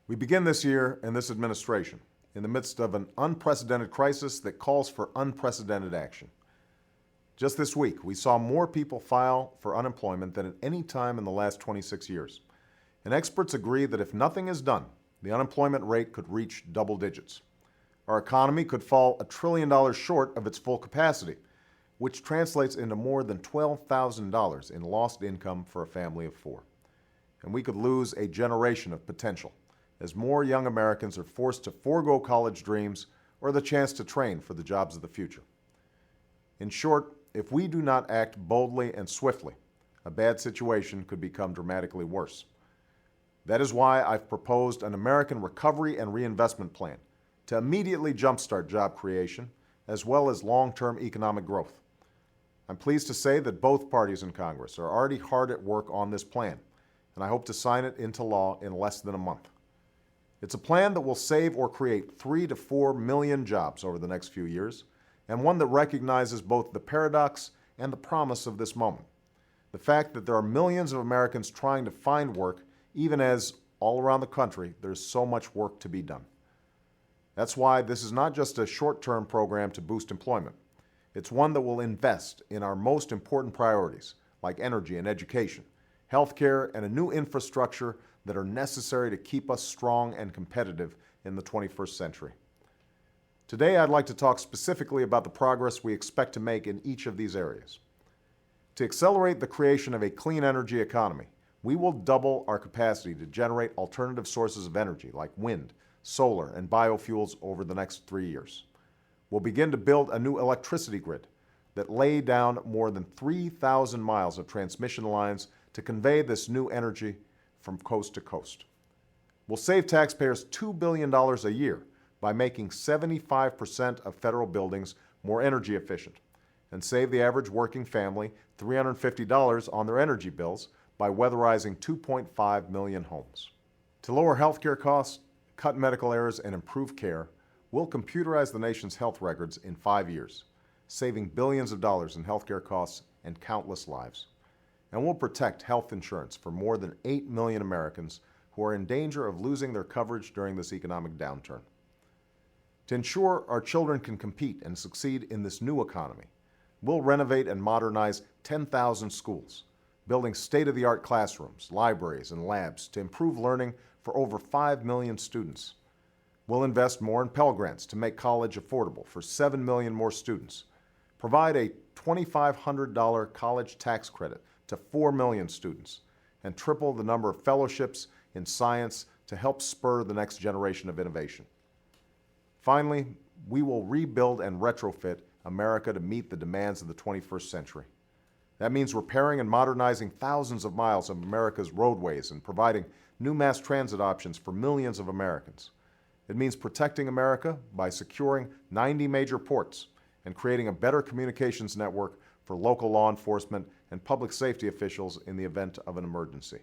We begin this year and this administration in the midst of an unprecedented crisis that calls for unprecedented action. Just this week, we saw more people file for unemployment than at any time in the last 26 years. And experts agree that if nothing is done, the unemployment rate could reach double digits. Our economy could fall $1 trillion short of its full capacity, which translates into more than $12,000 in lost income for a family of four. And we could lose a generation of potential as more young Americans are forced to forego college dreams or the chance to train for the jobs of the future. In short, if we do not act boldly and swiftly, a bad situation could become dramatically worse. That is why I've proposed an American Recovery and Reinvestment Plan to immediately jumpstart job creation as well as long-term economic growth. I'm pleased to say that both parties in Congress are already hard at work on this plan, and I hope to sign it into law in less than a month. It's a plan that will save or create 3 to 4 million jobs over the next few years, and one that recognizes both the paradox and the promise of this moment. The fact that there are millions of Americans trying to find work, even as all around the country there's so much work to be done. That's why this is not just a short-term program to boost employment. It's one that will invest in our most important priorities, like energy and education, healthcare, and a new infrastructure that are necessary to keep us strong and competitive in the 21st century. Today, I'd like to talk specifically about the progress we expect to make in each of these areas. To accelerate the creation of a clean energy economy, we will double our capacity to generate alternative sources of energy like wind, solar, and biofuels over the next 3 years. We'll begin to build a new electricity grid that lay down more than 3,000 miles of transmission lines to convey this new energy from coast to coast. We'll save taxpayers $2 billion a year by making 75% of federal buildings more energy efficient and save the average working family $350 on their energy bills by weatherizing 2.5 million homes. To lower healthcare costs, cut medical errors, and improve care, we'll computerize the nation's health records in 5 years, saving billions of dollars in healthcare costs and countless lives. And we'll protect health insurance for more than 8 million Americans who are in danger of losing their coverage during this economic downturn. To ensure our children can compete and succeed in this new economy, we'll renovate and modernize 10,000 schools, building state-of-the-art classrooms, libraries, and labs to improve learning for over 5 million students. We'll invest more in Pell Grants to make college affordable for 7 million more students, provide a $2,500 college tax credit to 4 million students, and triple the number of fellowships in science to help spur the next generation of innovation. Finally, we will rebuild and retrofit America to meet the demands of the 21st century. That means repairing and modernizing thousands of miles of America's roadways and providing new mass transit options for millions of Americans. It means protecting America by securing 90 major ports and creating a better communications network for local law enforcement and public safety officials in the event of an emergency.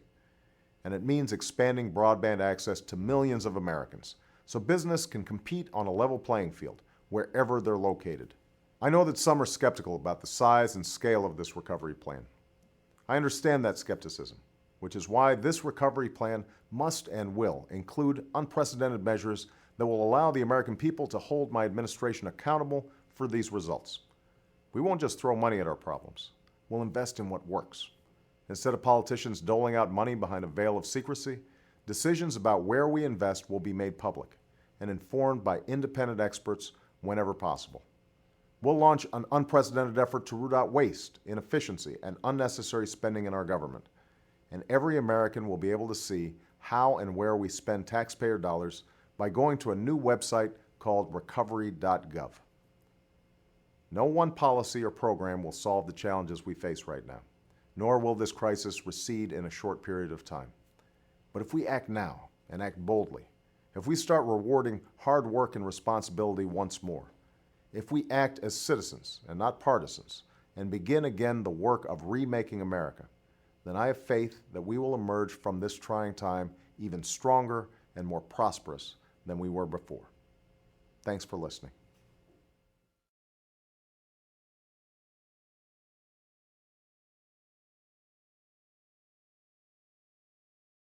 And it means expanding broadband access to millions of Americans so business can compete on a level playing field wherever they're located. I know that some are skeptical about the size and scale of this recovery plan. I understand that skepticism, which is why this recovery plan must and will include unprecedented measures that will allow the American people to hold my administration accountable for these results. We won't just throw money at our problems. We'll invest in what works. Instead of politicians doling out money behind a veil of secrecy, decisions about where we invest will be made public and informed by independent experts whenever possible. We'll launch an unprecedented effort to root out waste, inefficiency, and unnecessary spending in our government. And every American will be able to see how and where we spend taxpayer dollars by going to a new website called recovery.gov. No one policy or program will solve the challenges we face right now, nor will this crisis recede in a short period of time. But if we act now and act boldly, if we start rewarding hard work and responsibility once more, if we act as citizens and not partisans and begin again the work of remaking America, then I have faith that we will emerge from this trying time even stronger and more prosperous than we were before. Thanks for listening.